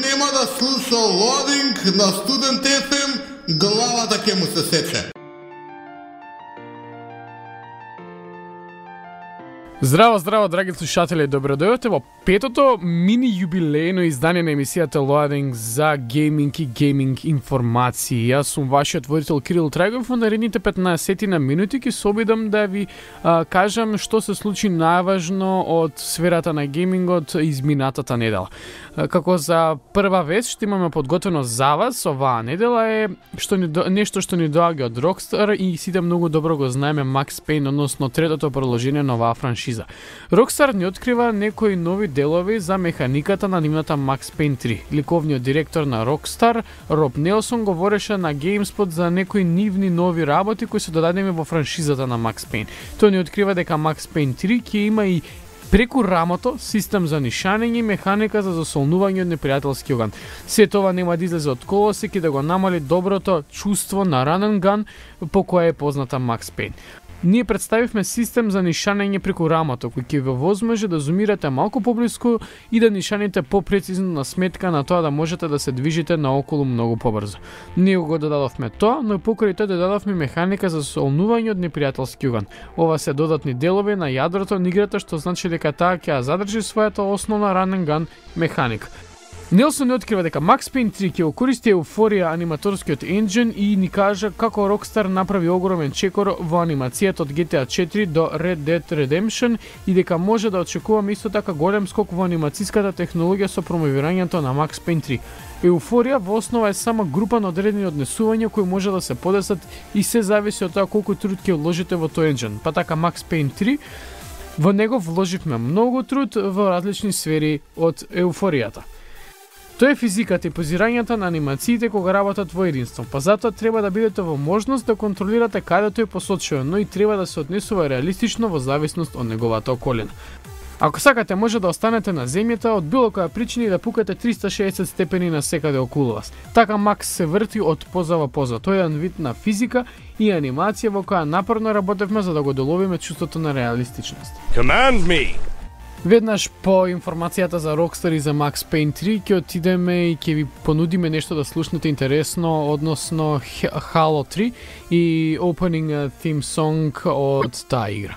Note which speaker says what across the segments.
Speaker 1: нема да слуша лодинг на Студент FM, главата ќе му се сече.
Speaker 2: Здраво, здраво, драги слушатели, добродојавте во петото мини јубилејно издание на емисијата Loading за гейминг и гейминг информации. Јас сум вашиот водител Кирил Трагов. Во наредните 15 на минути ќе се обидам да ви кажам што се случи најважно од сферата на геймингот изминатата недела. Како за прва вест што имаме подготвено за вас оваа недела е нешто што ни доаѓа од Rockstar и сите многу добро го знаеме Max Payne, односно третото продолжение на оваа франшиза. Rockstar ни открива некои нови делови за механиката на нивната Max Payne 3. Ликовниот директор на Rockstar, Роб Нелсон, говореше на GameSpot за некои нивни нови работи кои се додадени во франшизата на Max Payne. Тој ни открива дека Max Payne 3 ќе има и преку рамото систем за нишање и механика за засолнување од непријателски оган. Се това нема да излезе од колосек и да го намали доброто чувство на run and gun по кое е позната Max Payne. Ние представивме систем за нишање преку рамото, кој ќе ве возможи да зумирате малку поблиску и да нишаните попрецизно на сметка на тоа да можете да се движите наоколу многу побрзо. Ние го додадовме тоа, но покрај тоа додадовме механика за засолнување од непријателски оган. Ова се додатни делови на јадрото на играта, што значи дека таа ќе ја задржи својата основна run and gun механика. Нелсон не открива дека Max Payne 3 ќе користи еуфорија аниматорскиот енџин и ни кажа како Rockstar направи огромен чекор во анимацијата од GTA 4 до Red Dead Redemption и дека може да очекуваме исто така голем скок во анимацијската технологија со промовирањето на Max Payne 3. Еуфорија во основа е само група на одредени однесувања кои може да се подесат и се зависи од тоа колку труд ќе вложите во тој енџин. Па така Max Payne 3 во него вложивме многу труд во различни сфери од еуфоријата. Тоа е физиката и позирањата на анимациите кога работат во единство, па затоа треба да бидете во можност да контролирате каде тој посочува, но и треба да се однесува реалистично во зависност од неговата околина. Ако сакате, може да останете на земјата од било која причина и да пукате 360 степени на секаде околу вас. Така Макс се врти од поза во поза. Тоа е еден вид на физика и анимација во која напорно работевме за да го доловиме чувството на реалистичност.
Speaker 3: Command me!
Speaker 2: Веднаш по информацијата за Rockstar и за Max Payne 3 ќе отидеме и ќе ви понудиме нешто да слушнете интересно, односно Halo 3 и opening theme song од таа игра.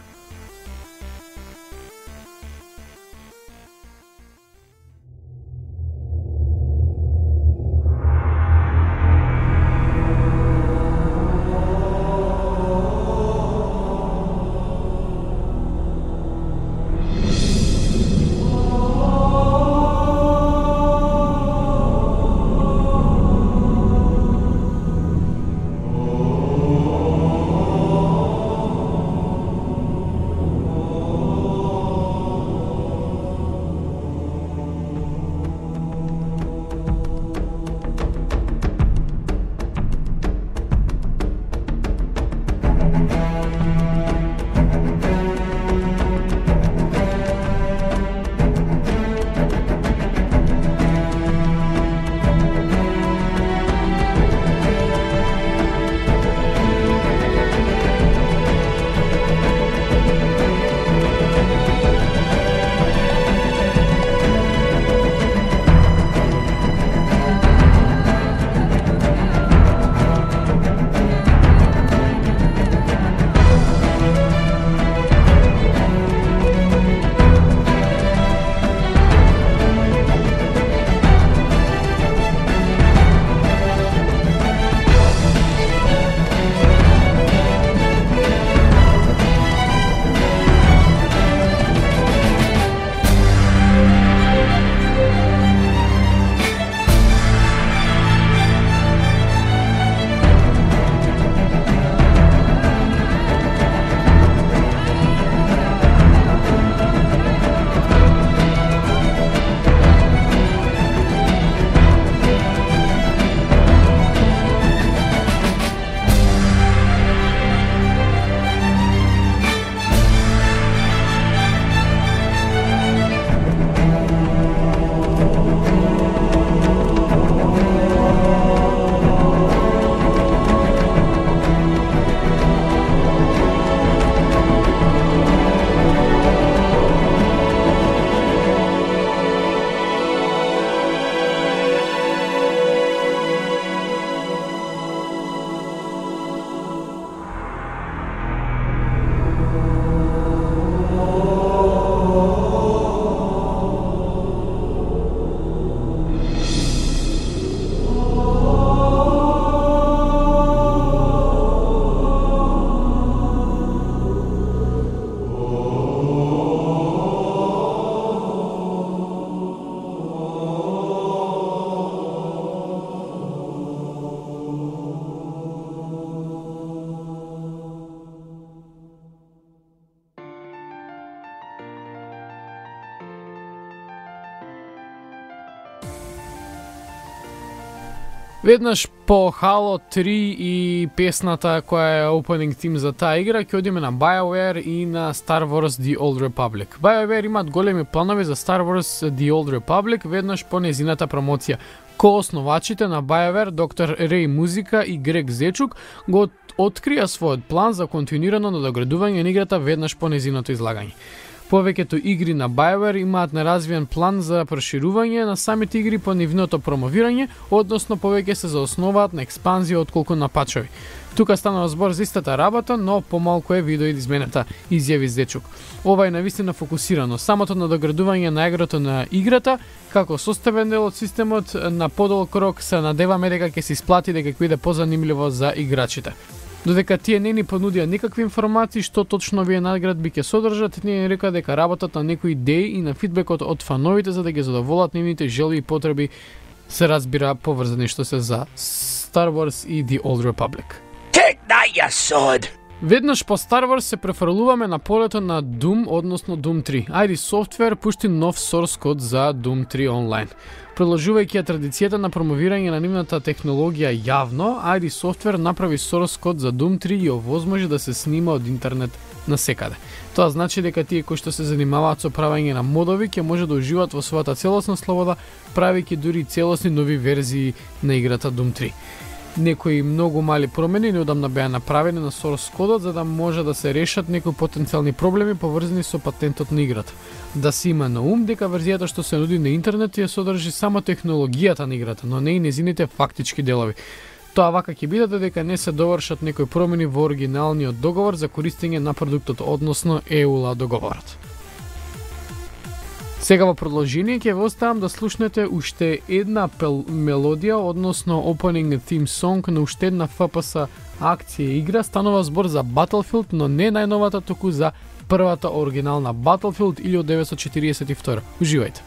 Speaker 2: Веднаш по Halo 3 и песната која е opening theme за таа игра, ќе одиме на BioWare и на Star Wars The Old Republic. BioWare имаат големи планови за Star Wars The Old Republic веднаш по незината промоција. Коосновачите на BioWare, доктор Рей Музика и Грег Зечук, го открија својот план за континуирано надоградување на играта веднаш по незиното излагање. Повеќето игри на BioWare имаат неразвиен план за проширување на самите игри по нивното промовирање, односно повеќе се заосноваат на експанзија отколку на пачови. Тука станува збор за истата работа, но помалку е видео изменета, изјави Зечук. Ова е навистина фокусирано. Самото надоградување на игрото на играта, како составен дел од системот, на подолг рок се надеваме дека ќе се исплати дека ќе биде позанимливо за играчите. Додека тие не ни понудија никакви информации што точно овие надградби ќе содржат, ние река дека работат на некои идеи и на фидбекот од фановите за да ги задоволат нивните желби и потреби се разбира поврзани што се за Star Wars и The Old Republic.
Speaker 3: Take that, you sod!
Speaker 2: Веднаш по Star Wars се префрлуваме на полето на Doom, односно Doom 3. ID Software пушти нов source код за Doom 3 онлайн. Продолжувајќи ја традицијата на промовирање на нивната технологија јавно, ID Software направи source код за Doom 3 и овозможи да се снима од интернет насекаде. Тоа значи дека тие кои што се занимаваат со правење на модови ќе може да уживаат во својата целосна слобода, правејќи дури целосни нови верзии на играта Doom 3. Некои многу мали промени неодамна беа направени на source кодот за да може да се решат некои потенцијални проблеми поврзани со патентот на играта. Да се има на ум дека верзијата што се нуди на интернет ја содржи само технологијата на играта, но не и незините фактички делови. Тоа вака ќе биде додека не се довршат некои промени во оригиналниот договор за користење на продуктот, односно EULA договорот. Сега во продолжение ќе ве оставам да слушнете уште една мелодија, односно opening theme song на уште една FPS акција игра. Станува збор за Battlefield, но не најновата, туку за првата оригинална Battlefield 1942. Уживајте.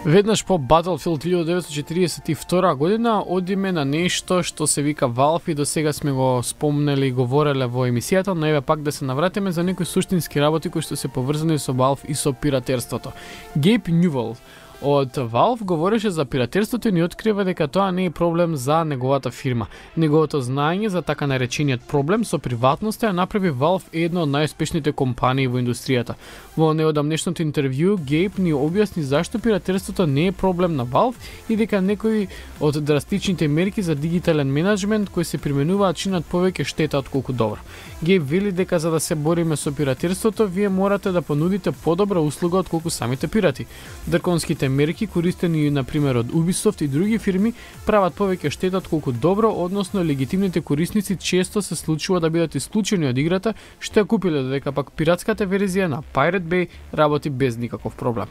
Speaker 2: Веднаш по Battlefield 1942 година одиме на нешто што се вика Valve и до сега сме го спомнели и говореле во емисијата, но еве пак да се навратиме за некои суштински работи кои што се поврзани со Valve и со пиратерството. Гейб Нювел од Valve говореше за пиратерството и ни открива дека тоа не е проблем за неговата фирма. Неговото знаење за така наречениот проблем со приватноста ја направи Valve една од најуспешните компании во индустријата. Во неодамнешното интервју, Гейб ни објасни зашто пиратерството не е проблем на Valve и дека некои од драстичните мерки за дигитален менеджмент кои се применуваат чинат повеќе штета отколку добро. Гейб вели дека за да се бориме со пиратерството, вие морате да понудите подобра услуга отколку самите пирати. Драконските мерки користени на пример од Ubisoft и други фирми прават повеќе штета отколку добро, односно легитимните корисници често се случува да бидат исклучени од играта што ја купиле, додека пак пиратската верзија на Pirate Bay работи без никаков проблем.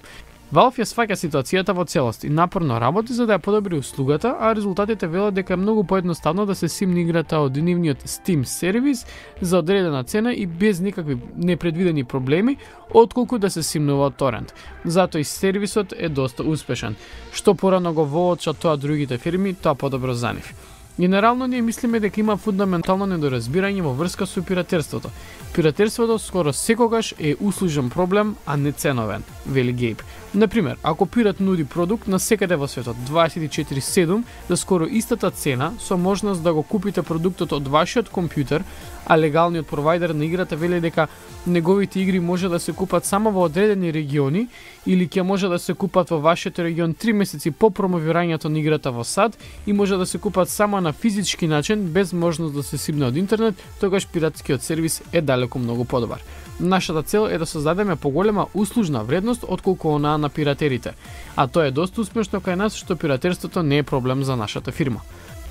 Speaker 2: Valve ја сваќа ситуацијата во целост и напорно работи за да ја подобри услугата, а резултатите велат дека е многу поедноставно да се симне играта од нивниот Steam сервис за одредена цена и без никакви непредвидени проблеми, отколку да се симнува од торент. Затоа и сервисот е доста успешен. Што порано го воочат тоа другите фирми, тоа подобро за нив. Генерално ние мислиме дека има фундаментално недоразбирање во врска со пиратерството. Пиратерството скоро секогаш е услужен проблем, а не ценовен, вели Гейб. Например, ако пират нуди продукт на секаде во светот 24/7 за скоро истата цена со можност да го купите продуктот од вашиот компјутер, а легалниот провайдер на играта вели дека неговите игри може да се купат само во одредени региони или ќе може да се купат во вашиот регион 3 месеци по промовирањето на играта во САД и може да се купат само на физички начин без можност да се симне од интернет, тогаш пиратскиот сервис е далеку многу подобар. Нашата цел е да создадеме поголема услужна вредност отколку онаа на пиратерите, а тоа е доста успешно кај нас што пиратерството не е проблем за нашата фирма.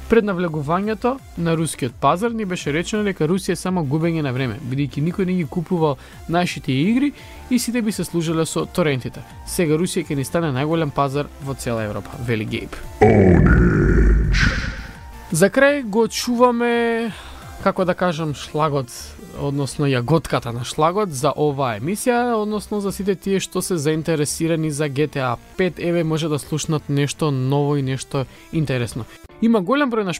Speaker 2: Пред навлегувањето на рускиот пазар ни беше речено дека Русија е само губење на време, бидејќи никој не ги купувал нашите игри и сите би се служеле со торентите. Сега Русија ќе ни стане најголем пазар во цела Европа, вели Гейб. За крај го чуваме, како да кажам, шлагот, односно јаготката на шлагот за оваа емисија, односно за сите тие што се заинтересирани за GTA 5, еве може да слушнат нешто ново и нешто интересно. Има голем број на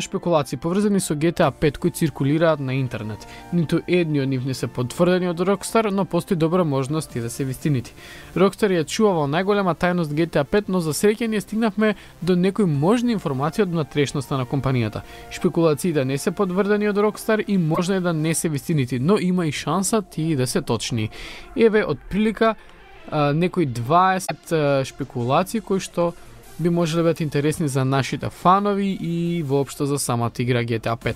Speaker 2: шпекулации поврзани со GTA 5 кои циркулираат на интернет. Ниту едни од нив не се потврдени од Rockstar, но постои добра можност и да се вистинити. Rockstar ја чувал најголема тајност GTA 5, но за среќа ние стигнавме до некои можни информации од внатрешноста на компанијата. Шпекулациите не се потврдени од Rockstar и можно е да не се вистинити, но има и шанса тие да се точни. Еве од прилика некои 20 шпекулации кои што би можеле да бидат интересни за нашите фанови и воопшто за самата игра GTA 5.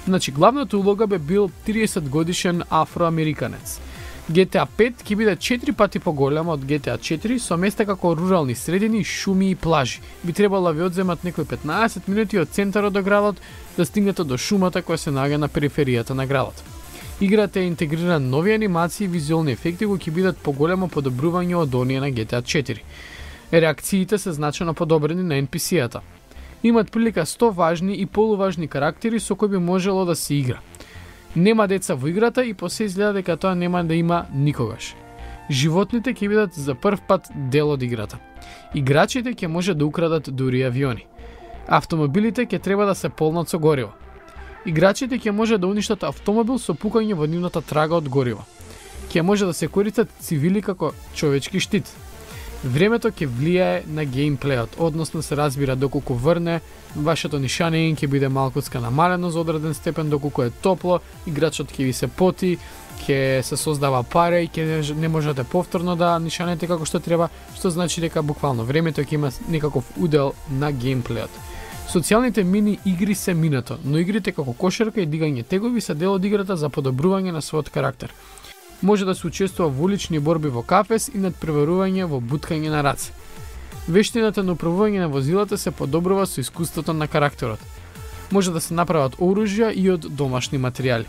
Speaker 2: Значи, главната улога бе бил 30 годишен афроамериканец. GTA 5 ќе биде 4 пати поголема од GTA 4 со места како рурални средини, шуми и плажи. Би требало да ви одземат некои 15 минути од центарот до градот да стигнете до шумата која се наоѓа на периферијата на градот. Играта е интегрира нови анимации и визуелни ефекти кои ќе бидат поголемо подобрување од оние на GTA 4. Реакциите се значено подобрени на NPC-ата. Имат прилика 100 важни и полуважни карактери со кои би можело да се игра. Нема деца во играта и посе изгледа дека тоа нема да има никогаш. Животните ќе бидат за прв пат дел од играта. Играчите ќе може да украдат дури авиони. Автомобилите ќе треба да се полнат со гориво. Играчите ќе може да уништат автомобил со пукање во нивната трага од гориво. Ќе може да се користат цивили како човечки штит. Времето ќе влијае на геймплеот, односно се разбира доколку врне, вашето нишање ќе биде малкуцка намалено за одреден степен, доколку е топло, играчот ќе ви се поти, ќе се создава паре и ќе не можете повторно да нишанете како што треба, што значи дека буквално времето ќе има некаков удел на геймплеот. Социјалните мини игри се минато, но игрите како кошарка и дигање тегови се дел од играта за подобрување на својот карактер. Може да се учествува во улични борби во кафес и надпреварување во буткање на раце. Вештината на управување на возилата се подобрува со искуството на карактерот. Може да се направат оружја и од домашни материјали.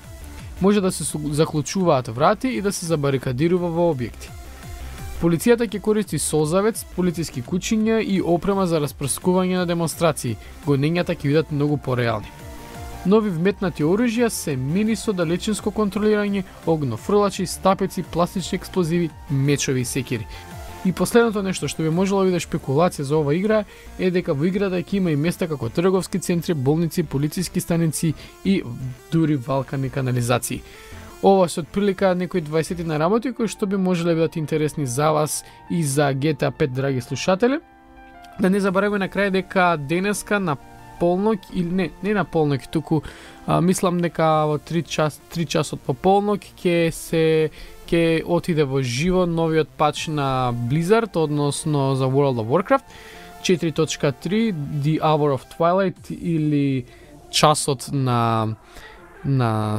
Speaker 2: Може да се заклучуваат врати и да се забарикадирува во објекти. Полицијата ќе користи солзавец, полициски кучиња и опрема за распрскување на демонстрации. Гонењата ќе бидат многу пореални. Нови вметнати оружја се мини со далечинско контролирање, огнофрлачи, стапеци, пластични експлозиви, мечови и секири. И последното нешто што би можело биде шпекулација за ова игра е дека во играта ќе има и места како трговски центри, болници, полициски станици и дури валкани канализации. Ова се отприлика некои 20 на работи кои што би можеле бидат интересни за вас и за GTA 5, драги слушатели. Да не забораваме на крај дека денеска на полнок или не на полнок, туку мислам дека во 3 часот по полнок ќе отиде во живо новиот пач на Blizzard, односно за World of Warcraft 4.3 The Hour of Twilight или часот на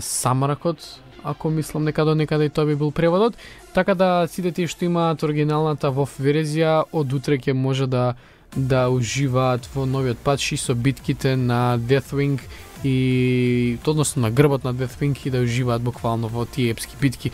Speaker 2: самракот, ако мислам некаде и тоа би бил преводот. Така да сите тие што имаат оригиналната WoW верзија од утре ќе може да уживаат во новиот пач и со битките на Deathwing и односно на грбот на Deathwing и да уживаат буквално во тие епски битки.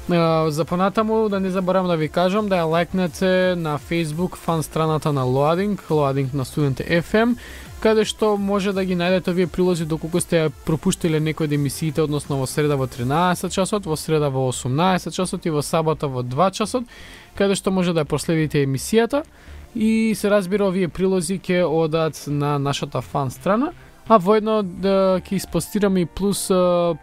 Speaker 2: За понатаму да не заборавам да ви кажам да ја лајкнете на Facebook фан страната на Loading на Студенте FM, каде што може да ги најдете овие прилози доколку сте ја пропуштиле некои од емисиите, односно во среда во 13 часот, во среда во 18 часот и во сабота во 2 часот, каде што може да ја проследите емисијата и се разбира овие прилози ќе одат на нашата фан страна. А воедно да ќе испостираме и плюс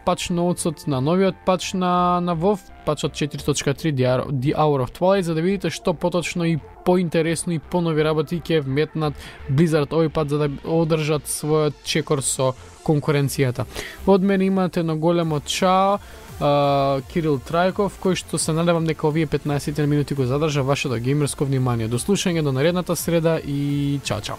Speaker 2: пач ноутсот на новиот пач на WoW, пачот 4.3 The Hour of Twilight, за да видите што поточно и поинтересно и понови работи ќе вметнат Blizzard овој пат за да одржат својот чекор со конкуренцијата. Од мене имате едно големо чао, Кирил Трајков, кој што се надевам дека овие 15 минути го задржа вашето геймерско внимание. До слушање до наредната среда и чао.